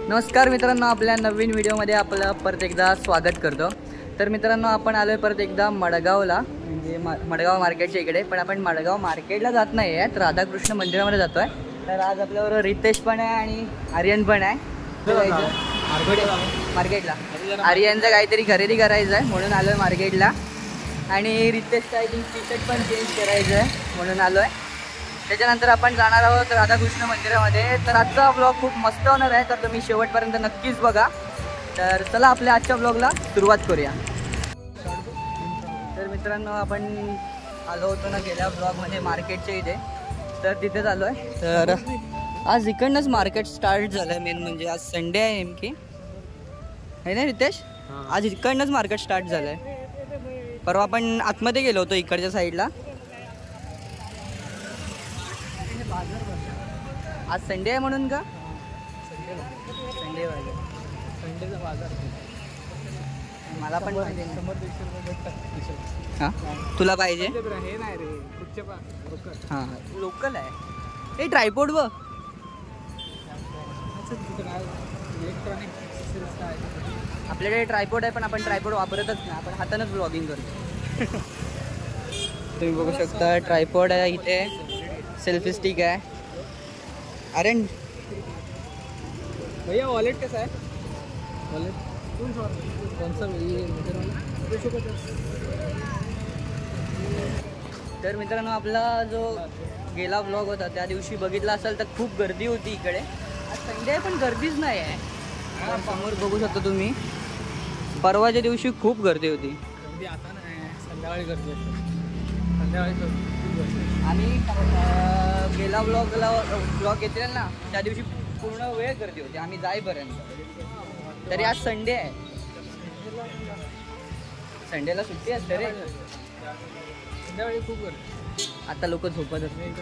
नमस्कार मित्रांनो, आपल्या नवीन व्हिडिओमध्ये आपलं परत एकदा स्वागत करतो। तर मित्रांनो, आपण आलोय परत एकदा मडगावला, म्हणजे मडगाव मार्केटच्या इकडे। पण आपण मडगाव मार्केटला जात नाही आहे, तर राधाकृष्ण मंदिरामध्ये जातोय। तर आज आपल्याबरोबर रितेश पण आहे आणि आर्यन पण आहे। मार्केटला आर्यनचं काहीतरी खरेदी करायचं आहे म्हणून आलोय मार्केटला, आणि रितेशचं आय थिंक टी शर्ट पण चेंज करायचं आहे म्हणून आलोय। त्याच्यानंतर आपण जाणार आहोत राधाकृष्ण मंदिरामध्ये। तर आजचा ब्लॉग खूप मस्त होणार आहे, तर तुम्ही शेवटपर्यंत नक्कीच बघा। तर चला आपल्या आजच्या ब्लॉगला सुरुवात करूया। तर मित्रांनो, आपण आलो होतो ना गेल्या ब्लॉगमध्ये मार्केटच्या इथे, तर तिथेच आलो आहे। तर आज इकडनंच मार्केट स्टार्ट झालं आहे। मेन म्हणजे आज संडे आहे नेमकी, आहे ना रितेश? आज इकडनंच मार्केट स्टार्ट झालं आहे। परवा आपण आतमध्ये गेलो होतो इकडच्या साईडला। आज संडे आहे म्हणून का? संडे बाजार, संडेचा बाजार मला पण पाहिजे। हां, तुला पाहिजे? हे नाही रे, हां लोकल आहे। हे ट्रायपॉड बघ, आपल्याकडे ट्रायपॉड आहे पण आपण ट्रायपॉड वापरतच नाही, आपण हातानंच ब्लॉगिंग करतो। तुम्ही बघू शकता ट्रायपॉड आहे इथे, सेल्फी स्टिक आहे। अरे भैया वॉलेट कैसा है? वॉलेट कौन सा? तर मित्रांनो, आपला जो गेला व्लॉग होता त्या दिवशी बघितला असेल तर खूप गर्दी होती इकडे। आज संडे आहे पण गर्दीच नाही आहे। समोर बघू शकता तुम्ही, परवाच्या दिवशी खूप गर्दी होती। गर्दी आता नाही, संध्याकाळी गर्दी असते, संध्याकाळी। आम्ही गेला ब्लॉग घेतलेला ना त्या दिवशी पूर्ण वेळ गर्दी होती आम्ही जाईपर्यंत। तरी आज संडे आहे, संडेला सुट्टी असते रे, संध्याकाळी खूप गर्दी। आता लोक झोपत असते।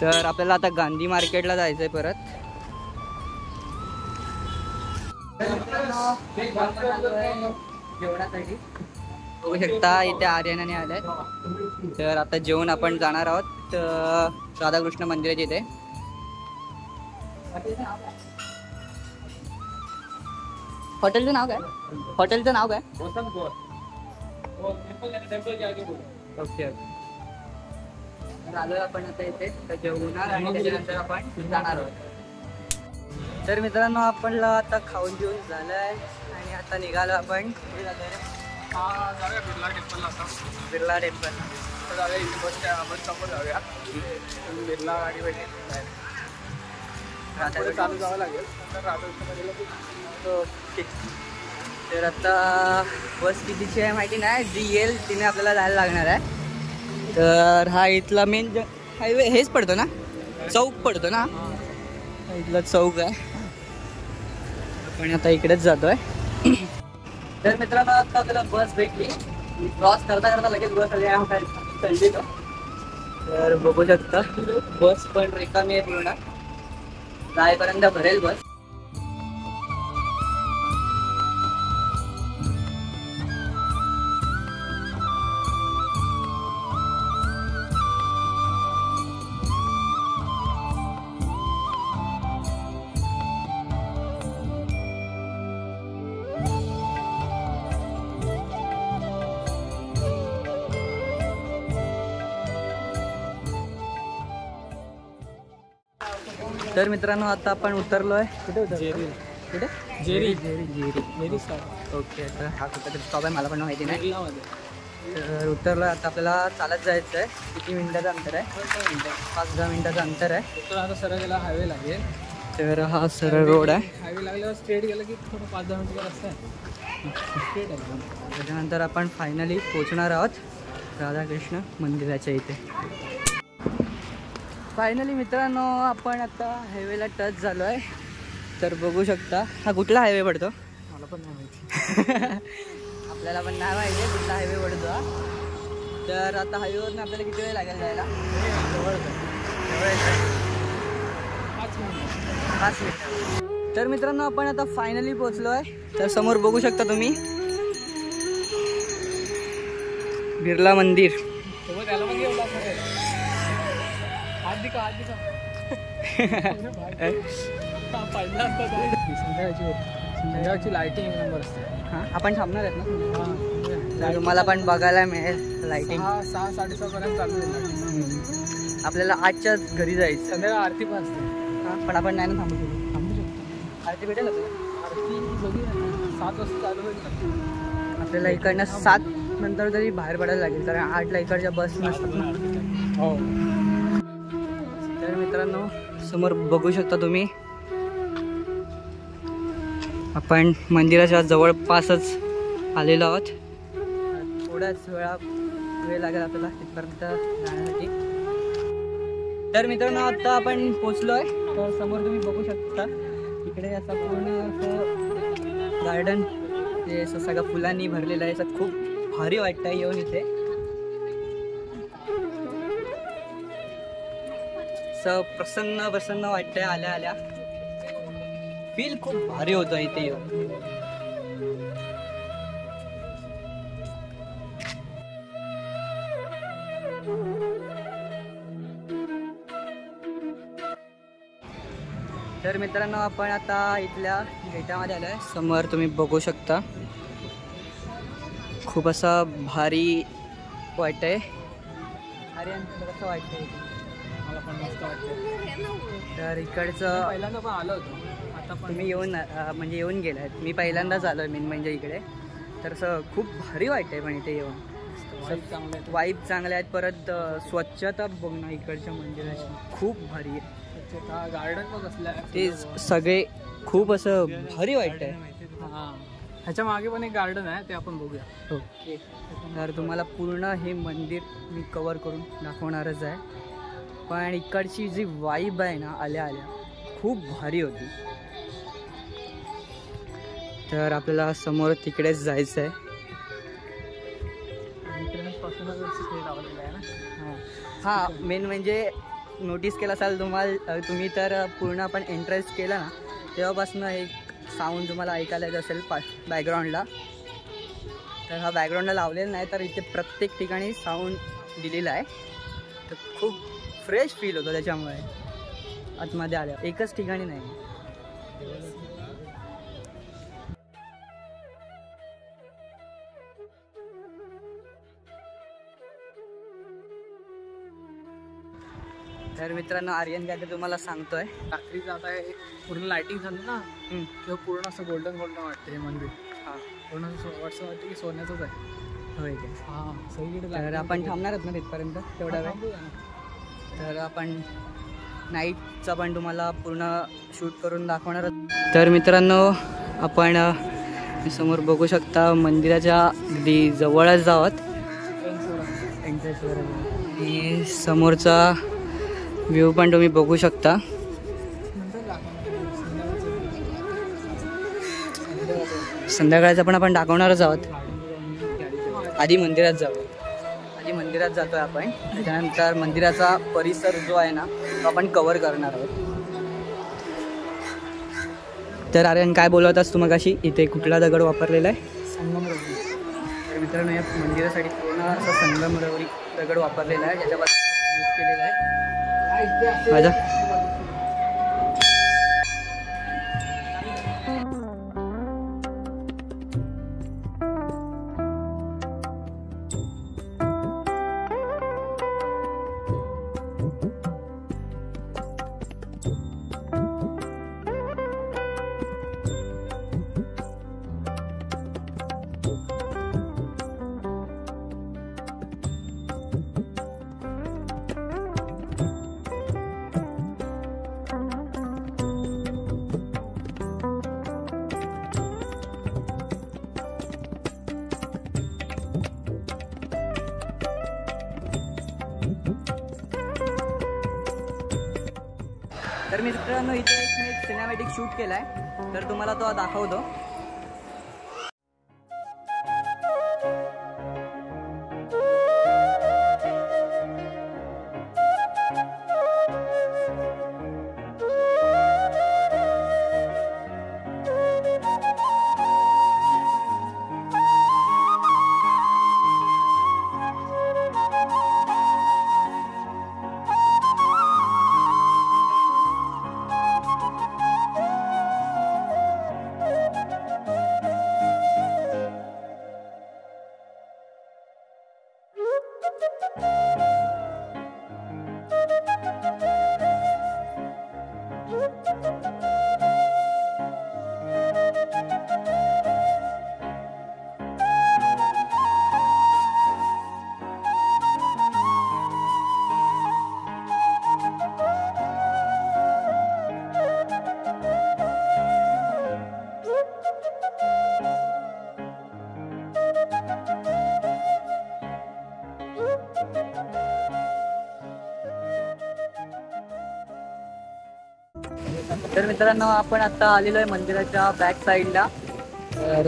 तर आपल्याला आता गांधी मार्केटला जायचं आहे परत। जेवणासाठी बघू शकता इथे आर्यनाने आले। तर आता जेवण आपण जाणार आहोत राधाकृष्ण मंदिराच्या इथे। हॉटेलचं नाव काय? हॉटेलचं नाव काय? ओके, आलोय आपण आता इथे जेवणार आणि त्याच्यानंतर आपण जाणार आहोत। तर मित्रांनो, आपणला आता खाऊन जेवून झालंय आणि आता निघालो आपण बिर्ला टेम्पलला। बिर्ला टेम्पल जाऊया, इथे बस समोर जाऊया। बिर्ला गाडी भेटेल, चालू जावं लागेल। ओके, तर आता बस कितीची आहे माहिती नाही, जी येईल तिने आपल्याला जायला लागणार आहे। तर हा इथला मेन हायवे हेच पडतो ना, चौक पडतो ना, इथला चौक आहे। आपण आता इकडेच जातोय। तर मित्रांनो, आता आपल्याला बस भेटली, क्रॉस करता करता लगेच बस आली आहे। तर बघू शकता बस पण रिकामी आहे पूर्ण, जाईपर्यंत भरेल बस। तर मित्रांनो, आता आपण उतरलोय। कुठे उतरलो? कुठे? Jerry stop. ओके, तर हा कुठेतरी स्टॉप आहे, मला पण माहिती नाही। तर उतरलोय आता, आपल्याला चालत जायचं आहे। किती मिनिटाचं अंतर आहे? 5-10 मिनिटाचं अंतर आहे। तर आता सरळ गेला हायवे लागेल, तर हा सरळ रोड आहे. हायवे लागल्यावर स्ट्रेट गेलं की थोडं 5-10 मिनिटचा रस्ता आहे. स्ट्रेट आहे. त्याच्यानंतर आपण फायनली पोचणार आहोत राधाकृष्ण मंदिराच्या इथे. फायनली मित्रांनो आपण आता हायवेला टच झालो आहे. तर बघू शकता हा कुठला हायवे पडतो मला पण नाही माहिती. आपल्याला पण नाही माहिती आहे कुठला हायवे पडतो हा. तर आता हायवेवरून आपल्याला किती वेळ लागेल जायला? जवळच आहे. 5 मिनिटं. तर मित्रांनो आपण आता फायनली पोहोचलो आहे. तर समोर बघू शकता तुम्ही बिर्ला मंदिर. सोबत याला पण घेऊन लागणार आहे. हात दिका पहिला असतात. संध्याकाळची लाईटिंग एक नंबर असते. हां आपण थांबणार आहेत ना? हां तर तुम्हाला पण बघायला मिळेल लाईटिंग. 6-6:30 पर्यंत चालू होईल. आपल्याला 8च्या घरी जायचं. संध्याकाळी आरती पण असते. हां पण आपण नाही ना थांबू शकतो. आरती भेटेल आपल्याला. आरती बघूया 7 वाजता चालू होईल. आपल्याला इकडनं 7 नंतर तरी बाहेर पडायला लागेल कारण 8ला इकडच्या बस नसतात ना. हो. तर मित्रांनो समोर बघू शकता तुम्ही आपण मंदिराच्या जवळपासच आलेलो आहोत. थोड्याच वेळ लागेल आपल्याला तिथपर्यंत जाण्यासाठी. तर मित्रांनो आता आपण पोचलो आहे. तर समोर तुम्ही बघू शकता इकडे असं पूर्ण असं गार्डन ते असं सगळं फुलांनी भरलेलं आहे. असं खूप भारी वाटतं येऊन इथे. असं प्रसन्न प्रसन्न वाटतंय आल्या आल्या. फील खूप भारी होतं इथे येऊन. तर मित्रांनो आपण आता इथल्या गेटामध्ये आलो आहे. समोर तुम्ही बघू शकता खूप असं भारी वाटतंय. आर्यन कसं वाटतंय इथे? मला पण मस्त वाटतं. तर इकडचं पहिल्यांदा पण आलो होतो. आता पण तुम्ही येऊन म्हणजे येऊन गेलात. मी पहिल्यांदाच आलो आहे मेन म्हणजे इकडे. तर असं खूप भारी वाटतंय पण इथे येऊन. चांगलं आहे. वाईब चांगल्या आहेत. परत स्वच्छता बघ ना इकडच्या मंदिराची खूप भारी आहे. स्वच्छता गार्डन पण असलं आहे. ते सगळे खूप असं भारी वाटतंय. हां ह्याच्या मागे पण एक गार्डन आहे ते आपण बघूया. ओके. तर तुम्हाला पूर्ण हे मंदिर मी कवर करून दाखवणारच आहे. पण इकडची जी वाईब आहे ना आल्या आल्या खूप भारी होती. तर आपल्याला समोर तिकडेच जायचं आहे. हां मेन म्हणजे नोटीस केलं असाल तुम्ही तर पूर्ण आपण एंट्रन्स केला ना तेव्हापासून एक साऊंड तुम्हाला ऐकायला येत असेल बॅकग्राऊंडला. तर हा बॅकग्राऊंडला लावलेला नाही तर इथे प्रत्येक ठिकाणी साऊंड दिलेला आहे. तर खूप फ्रेश फील होतो त्याच्यामुळे आतमध्ये आल्या. एकच ठिकाणी नाही. तर मित्रांनो आर्यन काय ते तुम्हाला सांगतोय रात्रीचं आता हे पूर्ण लाईटिंग झाली ना तेव्हा पूर्ण असं गोल्डन गोल्डन वाटतं हे मंदिर. हां पूर्ण असं वाटतं की सोन्याचंच आहे. होय काय? हां सगळीकडे. तर आपण थांबणार आहोत ना तिथपर्यंत तेवढा वेळ. तर आपण नाईटचा पण तुम्हाला पूर्ण शूट करून दाखवणार आहोत. तर मित्रांनो आपण समोर बघू शकता मंदिराच्या अगदी जवळच आहोत. आणि समोरचा व्ह्यू पण तुम्ही बघू शकता. संध्याकाळचा पण आपण दाखवणारच आहोत. आधी मंदिरात जाऊ. आधी मंदिरात जातोय आपण. त्याच्यानंतर मंदिराचा परिसर जो आहे ना तो आपण कव्हर करणार आहोत. तर आर्यन काय बोलवतास तू मगाशी इथे कुठला दगड वापरलेला आहे? संगमरवरी. तर मित्रांनो या मंदिरासाठी पूर्ण असा संगमरवरी दगड वापरलेला आहे ज्याच्यापासून यूज केलेला आहे. माझा तर मित्रांनो इथे एक सिनेमॅटिक शूट केलाय, तर तुम्हाला तो दाखवतो. तर मित्रांनो आपण आता आलेलो आहे मंदिराच्या बॅक साईडला. तर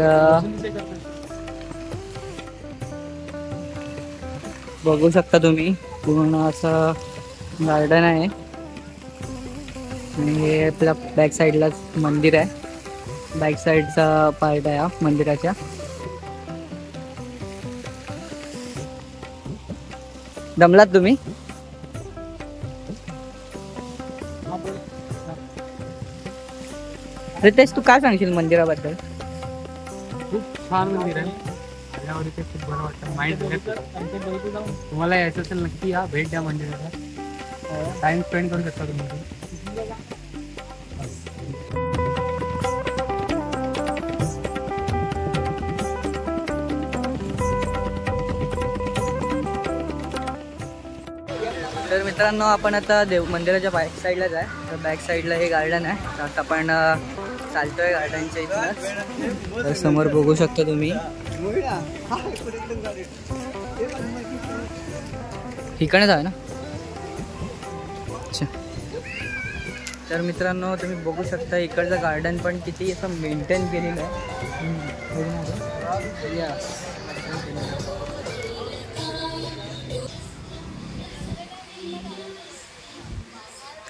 बघू शकता तुम्ही पूर्ण असं गार्डन आहे आणि हे आपल्या बॅक साईडलाच मंदिर आहे. बॅक साईडचा पार्ट आहे हा मंदिराच्या. दमलात तुम्ही? रितेश तू काय सांगशील मंदिराबद्दल? खूप छान मंदिर आहे. आल्यावर इथे खूप बरं वाटतं. माइंड तुम्हाला यायचं असेल नक्की या, भेट द्या मंदिराला. टाइम स्पेंड करू शकता तुम्ही. तर मित्रांनो आपण आता मंदिराच्या बॅक साईडलाच आहे. तर बॅक साईडला हे गार्डन आहे. तर आता आपण चालतोय गार्डनच्या इथूनच. तर समोर बघू शकता तुम्ही. ठिकाणच आहे ना. अच्छा. तर मित्रांनो तुम्ही बघू शकता इकडचं गार्डन पण किती असं मेंटेन केलेलं आहे.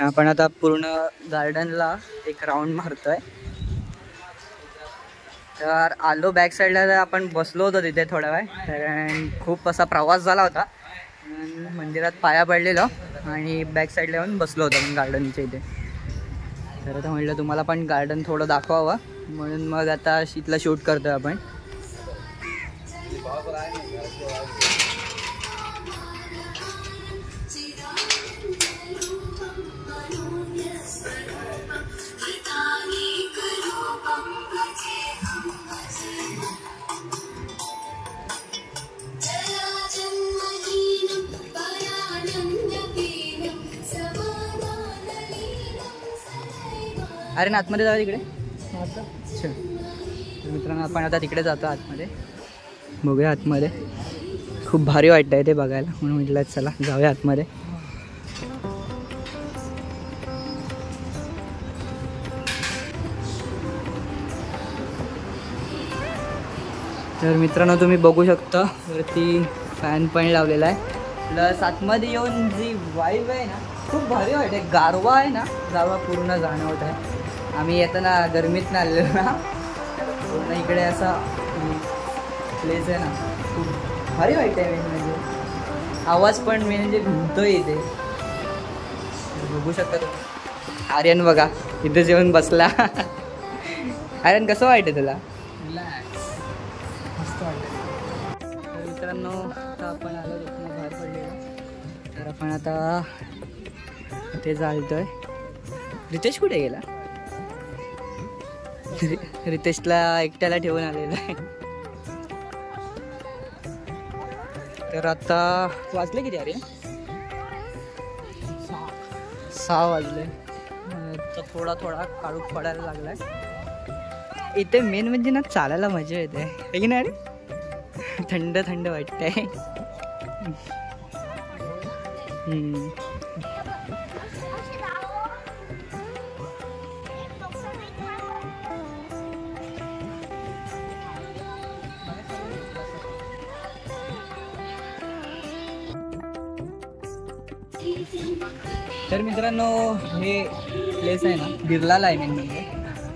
आपण आता पूर्ण गार्डनला एक राऊंड मारतोय. तर आलो बॅक साईडला. आपण बसलो होतो तिथे थोडा वेळ, कारण खूप असा प्रवास झाला होता. मंदिरात पाया पडलेलो आणि बॅक साईडला येऊन बसलो होतो पण गार्डनच्या इथे. तर आता म्हटलं तुम्हाला पण गार्डन थोडं दाखवावं, म्हणून मग आता इथला शूट करतोय आपण. अरे ना आतमध्ये जाऊया तिकडे. अच्छा. तर मित्रांनो आपण आता तिकडे जातो आतमध्ये. बघूया आतमध्ये. खूप भारी वाटतं आहे ते बघायला, म्हणून म्हटलं चला जाऊया आतमध्ये. तर मित्रांनो तुम्ही बघू शकता वरती फॅन पण लावलेला आहे. प्लस आतमध्ये येऊन जी वाईब आहे ना खूप भारी वाटते. गारवा आहे ना, गारवा पूर्ण जाणवत आहे. आम्ही येताना गरमीत ना आलेलो ना, पूर्ण इकडे असा प्लेस आहे ना, खूप भारी वाटतं आहे. म्हणजे आवाज पण म्हणजे घुमतोय इथे. बघू शकता तुम्ही. आर्यन बघा इथेच येऊन बसला. आर्यन कसं वाटतं तुला? मस्त वाटतं. तर मित्रांनो आता आपण आलो तिथून बाहेर पडलेलो. तर आपण आता इथे चालतोय. रितेश कुठे गेला? रितेशला एकट्याला ठेवून आलेला आहे. तर आता वाजले किती अरे? 6 वाजले. तर थोडा थोडा काळोख पडायला लागलाय. इथे मेन म्हणजे ना चालायला मजा येते आहे की नाही रे? थंड थंड वाटतंय. हम्म. तर मित्रांनो हे प्लेस आहे ना बिर्लाला आहे मेन म्हणजे,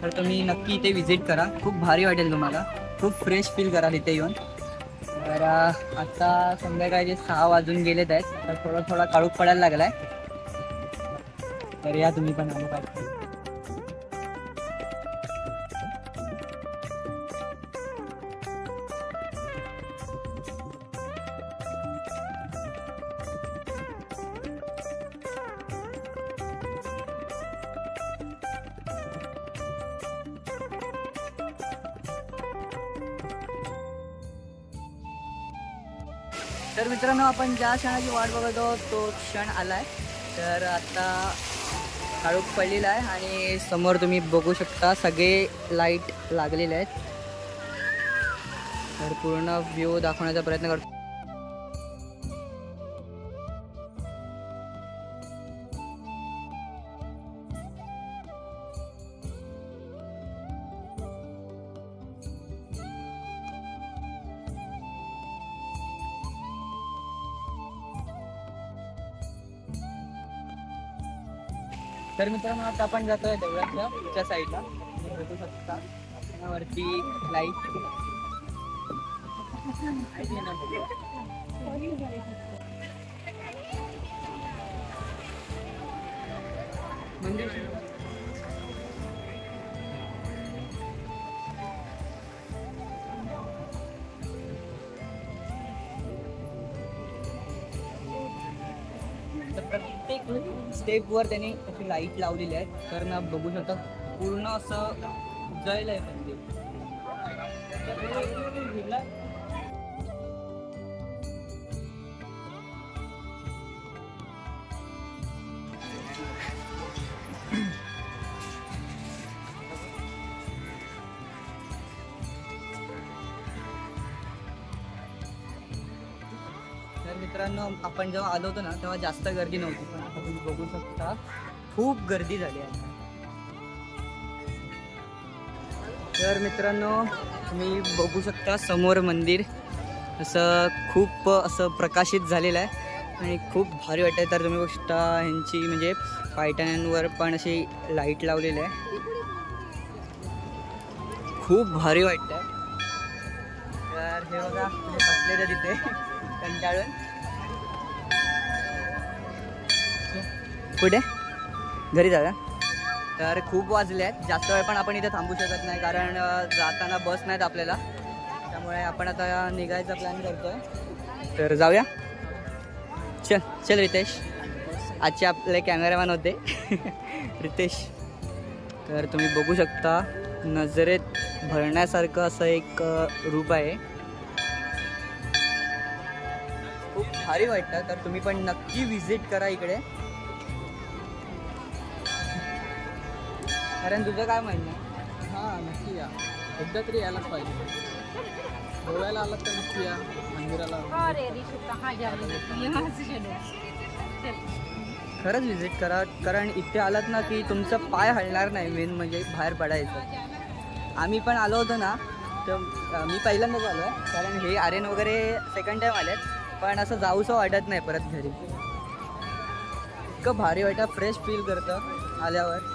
तर तुम्ही नक्की इथे विजिट करा. खूप भारी वाटेल तुम्हाला, खूप फ्रेश फील कराल इथे येऊन. तर आता संध्याकाळचे 6 वाजून गेलेत आहेत, तर थोडा काळोख पडायला लागलाय. तर या तुम्ही पण आलो पाहिजे. तर मित्रांनो आपण ज्या क्षणाची वाट बघत आहोत तो क्षण आलाय. तर आता काळोख पडलेला आहे आणि समोर तुम्ही बघू शकता सगळे लाईट लागलेले आहेत. तर पूर्ण व्ह्यू दाखवण्याचा प्रयत्न करतो. तर मित्रांनो आता आपण जातोय देवळाच्या साईडला. बघू शकता वरती लाईट. मंदिर प्रत्येक स्टेपवर त्यांनी अशी लाईट लावलेली आहे. तर ना बघू शकता पूर्ण असं जळलं आहे मंदिर. तर मित्रांनो आपण जेव्हा आलो होतो ना तेव्हा जास्त गर्दी नव्हती, पण आता तुम्ही बघू शकता खूप गर्दी झाली आहे. तर मित्रांनो तुम्ही बघू शकता समोर मंदिर असं खूप असं प्रकाशित झालेलं आहे आणि खूप भारी वाटतं. तर तुम्ही बघू शकता ह्यांची म्हणजे पायथ्यांवर पण अशी लाईट लावलेली आहे. खूप भारी वाटतं. तर हे बघा बसलेलं तिथे कंटाळून. कुठे घरी जाऊया. तर खूप वाजले आहेत, जास्त वेळ पण आपण इथे थांबू शकत नाही कारण जाताना बस नाहीत आपल्याला, त्यामुळे आपण आता निघायचा प्लॅन करतोय. तर जाऊया. चल रितेश, आजचे आपले कॅमेरामॅन होते रितेश. तर तुम्ही बघू शकता नजरेत भरण्यासारखं असं एक रूप आहे. खूप भारी वाटतं. तर तुम्ही पण नक्की विजिट करा इकडे. कारण तुझं काय म्हणणं आहे? हां नक्की या, एकदा तरी यायलाच पाहिजे. गोव्याला आलात तर नक्की या मंदिराला. खरंच विजिट करा, कारण इथे आलात ना की तुमचं पाय हलणार नाही. मेन म्हणजे बाहेर पडायचं. आम्ही पण आलो होतो ना, तर मी पहिल्यांदाच आलो आहे, कारण हे आर्यन वगैरे सेकंड टाईम आलेत, पण असं जाऊसं वाटत नाही परत घरी. इतकं भारी वाटतं, फ्रेश फील करतं आल्यावर.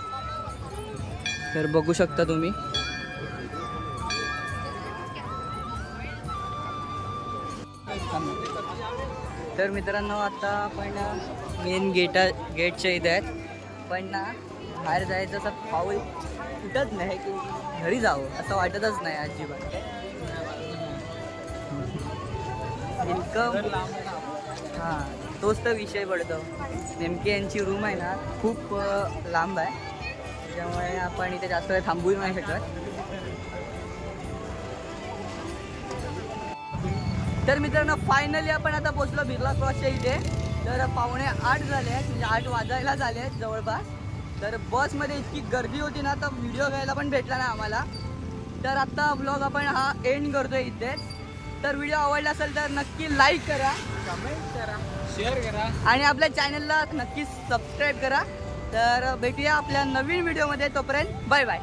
तर बघू शकता तुम्ही. तर मित्रांनो आता आपण मेन गेटच्या इथे आहेत, पण ना बाहेर जायचं असं पाऊल फुटत नाही की घरी जावं असं वाटतच नाही अजिबात. इतकं हां तोच तर विषय पडतो. नेमकी यांची रूम आहे ना खूप लांब आहे, त्यामुळे आपण इथे जास्त वेळ थांबूही नाही शकत. तर मित्रांनो फायनली आपण आता पोहोचलो बिर्ला क्रॉसच्या इथे. तर 7:45 झाले आहेत, म्हणजे 8 वाजायला झाले आहेत जवळपास. तर बसमध्ये इतकी गर्दी होती ना, तर व्हिडिओ घ्यायला पण भेटला नाही आम्हाला. तर आत्ता व्लॉग आपण हा एंड करतोय इथेच. तर व्हिडिओ आवडला असेल तर नक्की लाईक करा, कमेंट करा, शेअर करा आणि आपल्या चॅनलला नक्कीच सबस्क्राईब करा. तर भेटूया आपल्या नवीन व्हिडिओमध्ये. तोपर्यंत बाय बाय.